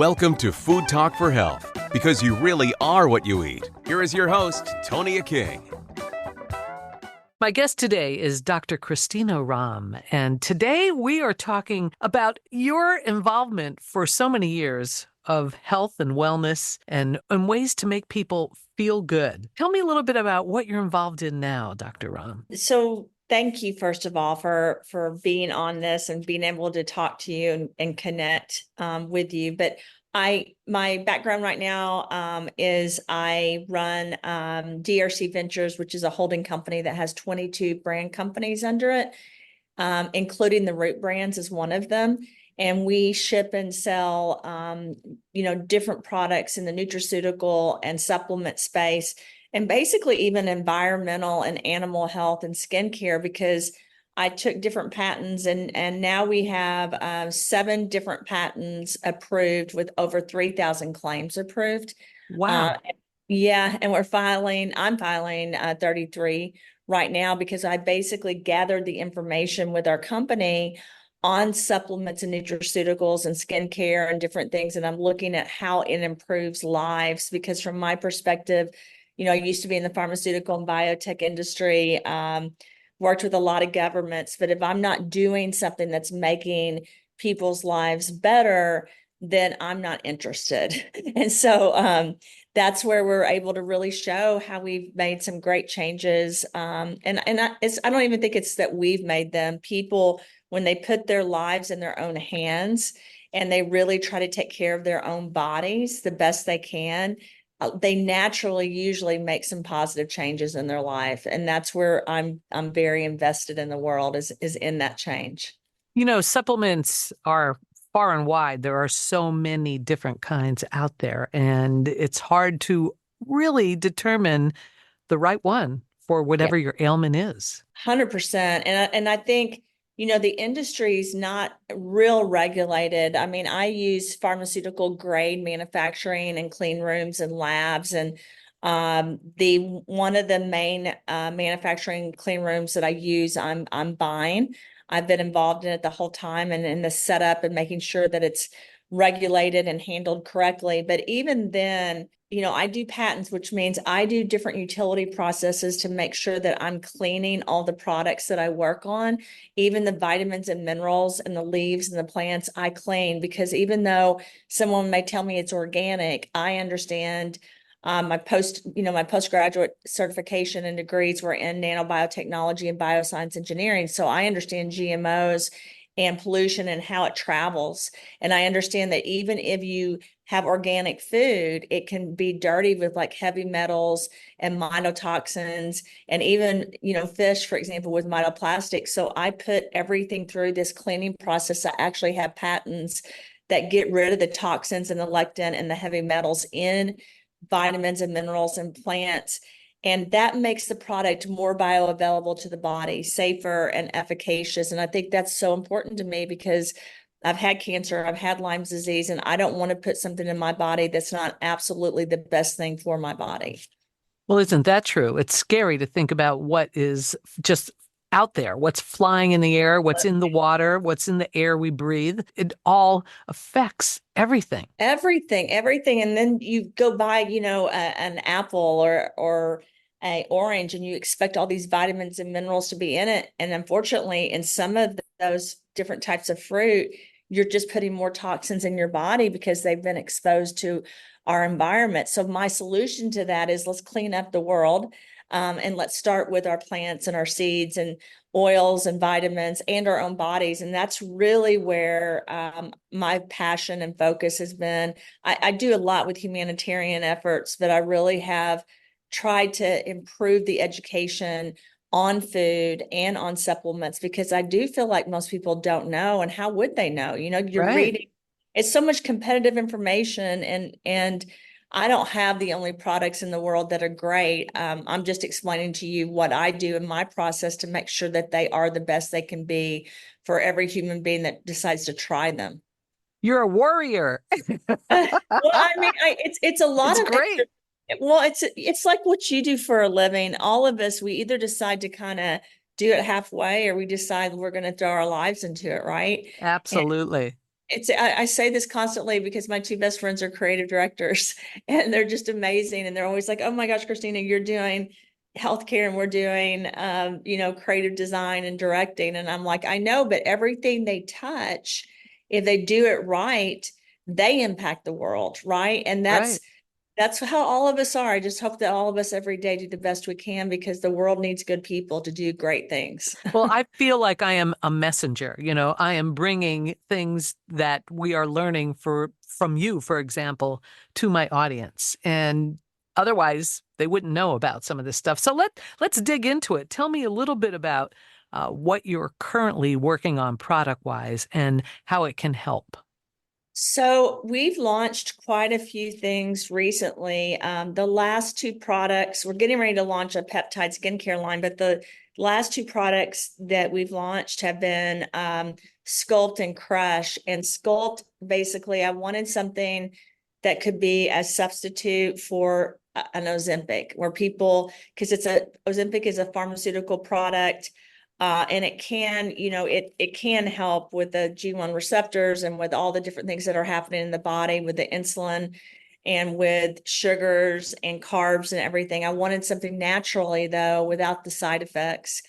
Welcome to Food Talk for Health, because you really are what you eat. Here is your host, Tonia King. My guest today is Dr. Christina Rahm, and today we are talking about your involvement for so many years of health and wellness and ways to make people feel good. Tell me a little bit about what you're involved in now, Dr. Rahm. So thank you, first of all, for being on this and being able to talk to you and connect with you. But my background right now is I run DRC Ventures, which is a holding company that has 22 brand companies under it, including the Root Brands is one of them. And we ship and sell, different products in the nutraceutical and supplement space, and basically even environmental and animal health and skincare, because I took different patents and now we have 7 different patents approved with over 3,000 claims approved. Wow. Yeah, and I'm filing 33 right now, because I basically gathered the information with our company on supplements and nutraceuticals and skincare and different things. And I'm looking at how it improves lives, because from my perspective, I used to be in the pharmaceutical and biotech industry, worked with a lot of governments, but if I'm not doing something that's making people's lives better, then I'm not interested. And so that's where we're able to really show how we've made some great changes. I don't even think it's that we've made them. People, when they put their lives in their own hands and they really try to take care of their own bodies the best they can, they naturally usually make some positive changes in their life. And that's where I'm very invested in the world, is in that change. Supplements are far and wide. There are so many different kinds out there, and it's hard to really determine the right one for whatever your ailment is. 100%. And I think, the industry's not real regulated. I mean, I use pharmaceutical grade manufacturing and clean rooms and labs. And one of the main manufacturing clean rooms that I use, I'm buying. I've been involved in it the whole time, and in the setup and making sure that it's regulated and handled correctly. But even then, I do patents, which means I do different utility processes to make sure that I'm cleaning all the products that I work on, even the vitamins and minerals and the leaves and the plants I clean, because even though someone may tell me it's organic, I understand. My postgraduate certification and degrees were in nanobiotechnology and bioscience engineering. So I understand GMOs and pollution and how it travels. And I understand that even if you have organic food, it can be dirty with like heavy metals and mycotoxins, and even, fish, for example, with mycoplastics. So I put everything through this cleaning process. I actually have patents that get rid of the toxins and the lectin and the heavy metals in vitamins and minerals and plants. And that makes the product more bioavailable to the body, safer and efficacious. And I think that's so important to me, because I've had cancer, I've had Lyme disease, and I don't want to put something in my body that's not absolutely the best thing for my body. Well, isn't that true? It's scary to think about what is just out there, what's flying in the air, what's in the water, what's in the air we breathe. It all affects everything. Everything. And then you go buy, an apple or an orange, and you expect all these vitamins and minerals to be in it. And unfortunately, in some of those different types of fruit, you're just putting more toxins in your body because they've been exposed to our environment. So my solution to that is, let's clean up the world. And let's start with our plants and our seeds and oils and vitamins and our own bodies. And that's really where my passion and focus has been. I do a lot with humanitarian efforts, but I really have tried to improve the education on food and on supplements, because I do feel like most people don't know. And how would they know? You're Right. reading, it's so much competitive information, and I don't have the only products in the world that are great. I'm just explaining to you what I do in my process to make sure that they are the best they can be for every human being that decides to try them. You're a warrior. Well, I mean, it's a lot It's of great. Well, it's like what you do for a living. All of us, we either decide to kind of do it halfway, or we decide we're going to throw our lives into it, right? Absolutely. I say this constantly because my two best friends are creative directors and they're just amazing. And they're always like, oh my gosh, Christina, you're doing healthcare and we're doing, creative design and directing. And I'm like, I know, but everything they touch, if they do it right, they impact the world. Right. And Right. that's how all of us are. I just hope that all of us every day do the best we can because the world needs good people to do great things. Well, I feel like I am a messenger. I am bringing things that we are learning from you, for example, to my audience. And otherwise, they wouldn't know about some of this stuff. So let's dig into it. Tell me a little bit about what you're currently working on product-wise and how it can help. So we've launched quite a few things recently. The last two products, we're getting ready to launch a peptide skincare line, but the last two products that we've launched have been Sculpt and Crush. And Sculpt, basically, I wanted something that could be a substitute for an Ozempic, where people, because Ozempic is a pharmaceutical product. And it can, it can help with the G1 receptors and with all the different things that are happening in the body with the insulin and with sugars and carbs and everything. I wanted something naturally, though, without the side effects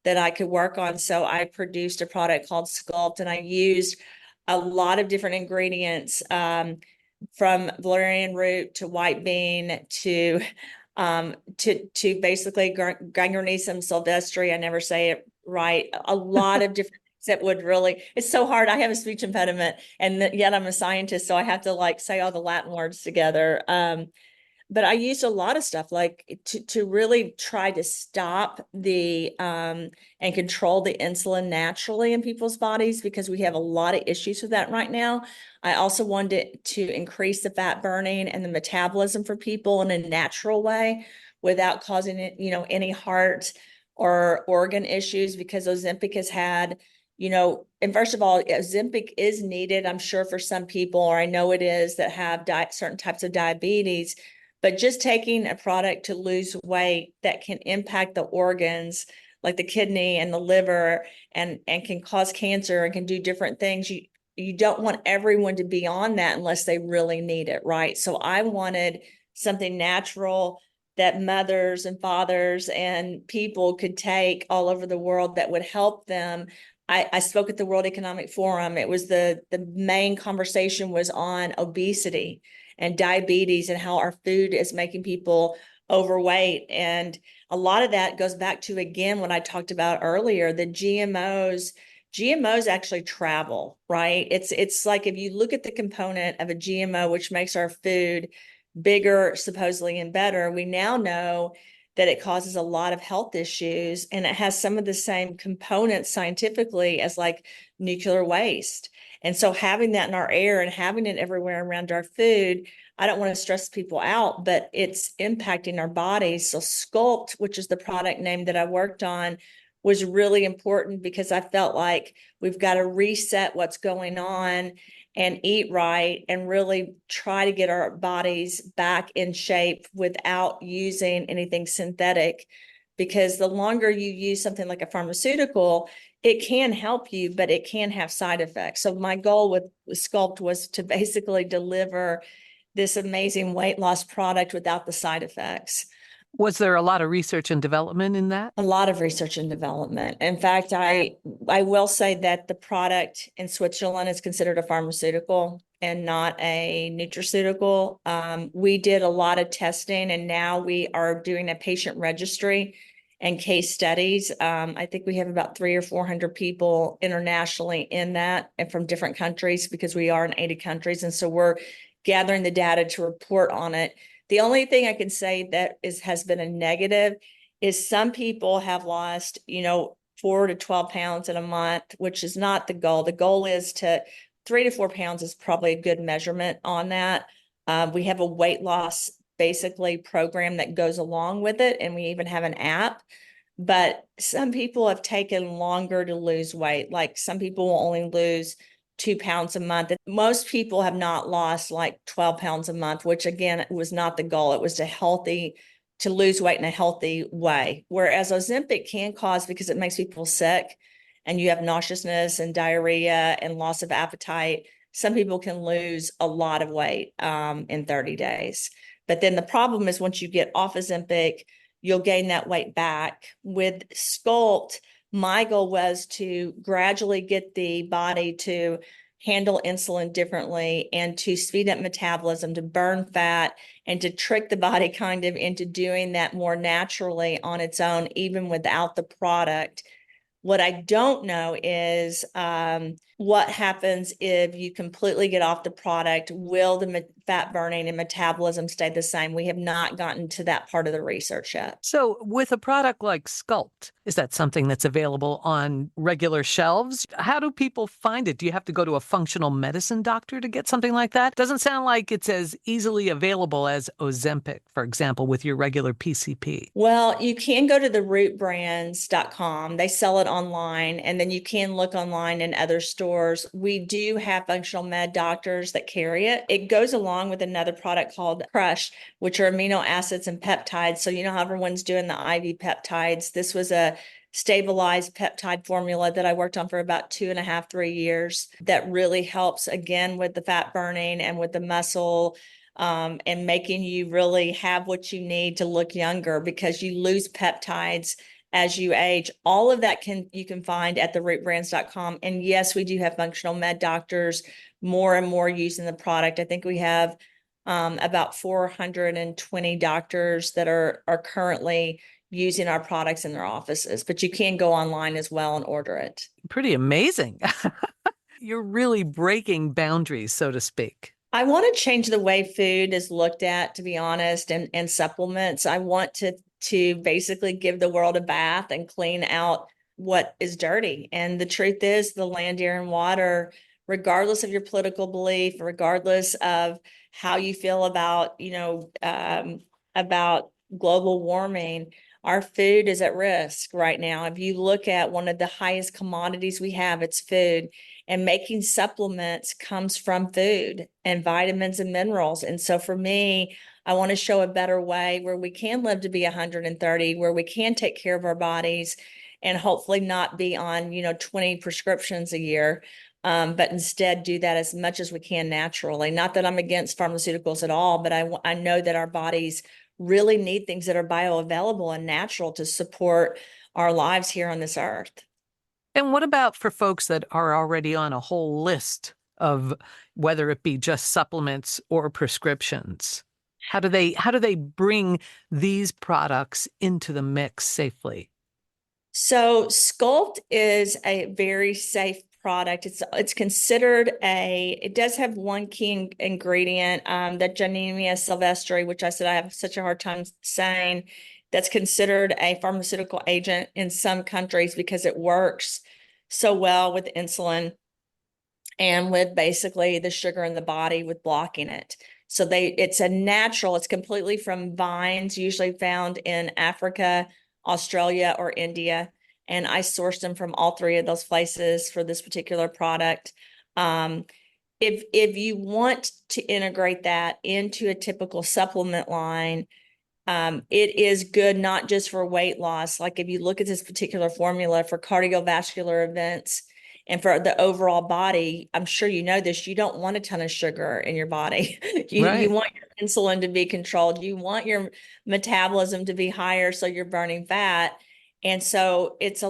that I could work on. So I produced a product called Sculpt, and I used a lot of different ingredients, from valerian root to white bean to basically Gangrenesium sylvestri. I never say it right. A lot of different things that would really, it's so hard. I have a speech impediment and yet I'm a scientist. So I have to say all the Latin words together. But I used a lot of stuff like to really try to stop and control the insulin naturally in people's bodies, because we have a lot of issues with that right now. I also wanted to increase the fat burning and the metabolism for people in a natural way without causing it, any heart or organ issues, because Ozempic has had, and first of all, Ozempic is needed, I'm sure, for some people, or I know it is, that have certain types of diabetes. But just taking a product to lose weight that can impact the organs like the kidney and the liver and can cause cancer and can do different things, you don't want everyone to be on that unless they really need it, right? So I wanted something natural that mothers and fathers and people could take all over the world that would help them. I spoke at the World Economic Forum. It was the main conversation was on obesity and diabetes and how our food is making people overweight. And a lot of that goes back to, again, what I talked about earlier, the GMOs actually travel, right? It's like, if you look at the component of a GMO, which makes our food bigger, supposedly, and better, we now know that it causes a lot of health issues, and it has some of the same components scientifically as like nuclear waste. And so having that in our air and having it everywhere around our food, I don't want to stress people out, but it's impacting our bodies. So Sculpt, which is the product name that I worked on, was really important because I felt like we've got to reset what's going on and eat right and really try to get our bodies back in shape without using anything synthetic. Because the longer you use something like a pharmaceutical, it can help you, but it can have side effects. So my goal with Sculpt was to basically deliver this amazing weight loss product without the side effects. Was there a lot of research and development in that? A lot of research and development. In fact, I will say that the product in Switzerland is considered a pharmaceutical and not a nutraceutical. We did a lot of testing, and now we are doing a patient registry and case studies. I think we have about 300 or 400 people internationally in that, and from different countries, because we are in 80 countries. And so we're gathering the data to report on it. The only thing I can say that has been a negative is some people have lost, 4 to 12 pounds in a month, which is not the goal. The goal is 3 to 4 pounds is probably a good measurement on that. We have a weight loss basically program that goes along with it, and we even have an app. But some people have taken longer to lose weight. Like some people will only lose 2 pounds a month. Most people have not lost like 12 pounds a month, which again was not the goal. It was to lose weight in a healthy way. Whereas Ozempic can cause, because it makes people sick and you have nauseousness and diarrhea and loss of appetite, some people can lose a lot of weight in 30 days. But then the problem is once you get off Ozempic, you'll gain that weight back. With Sculpt, my goal was to gradually get the body to handle insulin differently and to speed up metabolism, to burn fat, and to trick the body kind of into doing that more naturally on its own, even without the product. What I don't know is what happens if you completely get off the product. Will the fat burning and metabolism stay the same? We have not gotten to that part of the research yet. So with a product like Sculpt, is that something that's available on regular shelves? How do people find it? Do you have to go to a functional medicine doctor to get something like that? Doesn't sound like it's as easily available as Ozempic, for example, with your regular PCP. Well, you can go to the rootbrands.com. They sell it online, and then you can look online in other stores. We do have functional med doctors that carry it. It goes along with another product called Crush, which are amino acids and peptides. So you know how everyone's doing the IV peptides. This was a stabilized peptide formula that I worked on for about 2.5, 3 years that really helps, again, with the fat burning and with the muscle and making you really have what you need to look younger, because you lose peptides as you age. All of that you can find at therootbrands.com. And yes, we do have functional med doctors more and more using the product. I think we have about 420 doctors that are currently using our products in their offices, but you can go online as well and order it. Pretty amazing. You're really breaking boundaries, so to speak. I want to change the way food is looked at, to be honest, and supplements. I want to basically give the world a bath and clean out what is dirty. And the truth is, the land, air, and water, regardless of your political belief, regardless of how you feel about, about global warming, our food is at risk right now. If you look at one of the highest commodities we have, it's food. And making supplements comes from food and vitamins and minerals. And so for me, I want to show a better way where we can live to be 130, where we can take care of our bodies and hopefully not be on, 20 prescriptions a year, but instead do that as much as we can naturally. Not that I'm against pharmaceuticals at all, but I know that our bodies really need things that are bioavailable and natural to support our lives here on this earth. And what about for folks that are already on a whole list of whether it be just supplements or prescriptions? How do they bring these products into the mix safely? So Sculpt is a very safe product. It's considered it does have one key ingredient, that Jannemia sylvestre, which I said I have such a hard time saying. That's considered a pharmaceutical agent in some countries because it works so well with insulin and with basically the sugar in the body with blocking it. So it's a natural, it's completely from vines, usually found in Africa, Australia, or India. And I sourced them from all three of those places for this particular product. If you want to integrate that into a typical supplement line, it is good not just for weight loss. Like if you look at this particular formula for cardiovascular events and for the overall body, I'm sure you know this, you don't want a ton of sugar in your body. You want your insulin to be controlled. You want your metabolism to be higher so you're burning fat. And so it's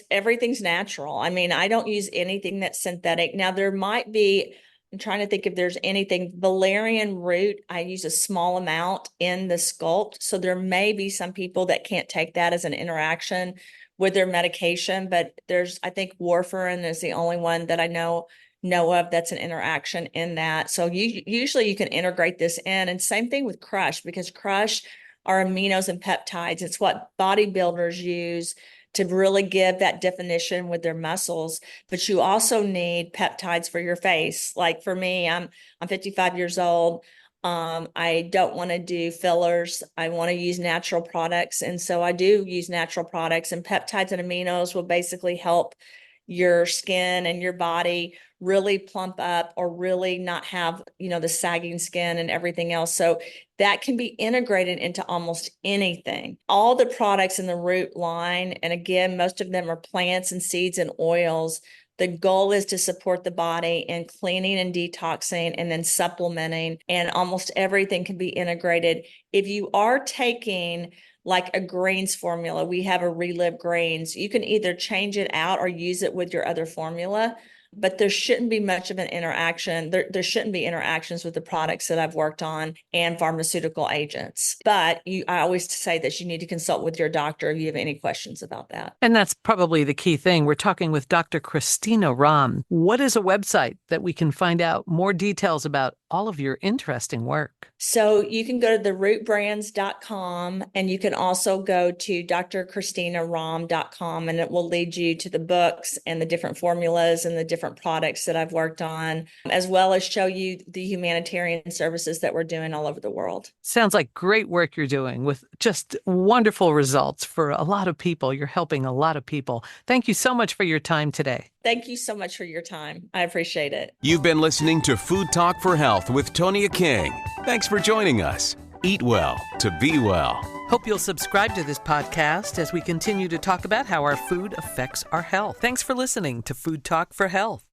everything's natural. I mean, I don't use anything that's synthetic. Now there might be, I'm trying to think if there's anything, valerian root, I use a small amount in the Sculpt. So there may be some people that can't take that as an interaction with their medication, but I think warfarin is the only one that I know of that's an interaction in that. So usually you can integrate this in, and same thing with Crush, because Crush are aminos and peptides. It's what bodybuilders use to really give that definition with their muscles. But you also need peptides for your face. Like for me, I'm 55 years old. I don't want to do fillers. I want to use natural products. And so I do use natural products, and peptides and aminos will basically help your skin and your body really plump up or really not have, the sagging skin and everything else. So that can be integrated into almost anything. All the products in the Root line, and again, most of them are plants and seeds and oils. The goal is to support the body in cleaning and detoxing and then supplementing, and almost everything can be integrated. If you are taking like a greens formula, we have a Relive Greens, you can either change it out or use it with your other formula. But there shouldn't be much of an interaction. There shouldn't be interactions with the products that I've worked on and pharmaceutical agents. But I always say that you need to consult with your doctor if you have any questions about that. And that's probably the key thing. We're talking with Dr. Christina Rahm. What is a website that we can find out more details about all of your interesting work? So you can go to therootbrands.com, and you can also go to drchristinarahm.com, and it will lead you to the books and the different formulas and the different products that I've worked on, as well as show you the humanitarian services that we're doing all over the world. Sounds like great work you're doing with just wonderful results for a lot of people. You're helping a lot of people. Thank you so much for your time today. Thank you so much for your time. I appreciate it. You've been listening to Food Talk for Health with Tonya King. Thanks for joining us. Eat well to be well. Hope you'll subscribe to this podcast as we continue to talk about how our food affects our health. Thanks for listening to Food Talk for Health.